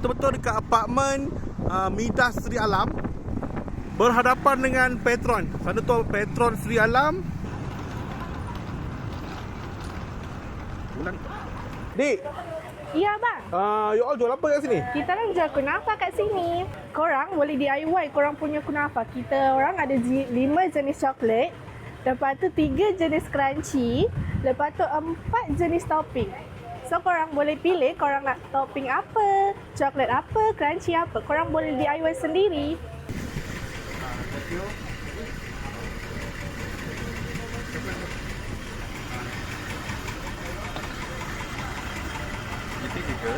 Betul-betul dekat apartmen Midas Sri Alam, berhadapan dengan Petron. Sana tu Petron Sri Alam. Dik, Ya bang, you all jual apa kat sini? kita orang jual kunafa kat sini. Korang boleh DIY korang punya kunafa. Kita orang ada 5 jenis coklat. Lepas tu 3 jenis crunchy. Lepas tu 4 jenis topping. So korang boleh pilih korang nak topping apa, coklat apa, crunchy apa. Korang boleh DIY sendiri. Itu juga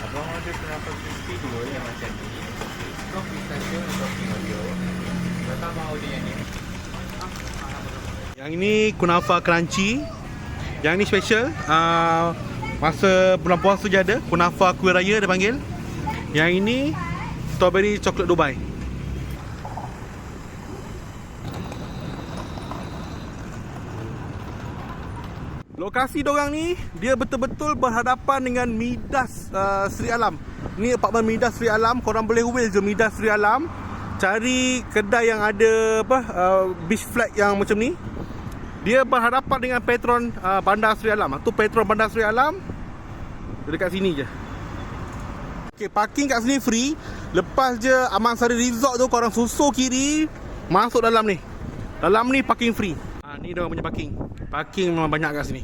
abang order kenapa crispy dua yang macam ni, scoop pistachio dan topping Oreo. Datang abang order yang ni. Yang ini kunafa crunchy. Yang ni special. Masa bulan puasa je ada. Kunafa kuih raya dia panggil. Yang ini strawberry coklat Dubai. Lokasi dorang ni dia betul-betul berhadapan dengan Midas Sri Alam. Ni apartmen Midas Sri Alam. Korang boleh wheel je Midas Sri Alam, cari kedai yang ada beach flag yang macam ni. Dia berhadapan dengan Petron Bandar Sri Alam. Tu Petron Bandar Sri Alam. Dia dekat sini je. Okay, parking kat sini free. Lepas je Amansari Resort tu, korang susur kiri, masuk dalam ni. Dalam ni parking free. Ni dia orang punya parking. Parking memang banyak kat sini.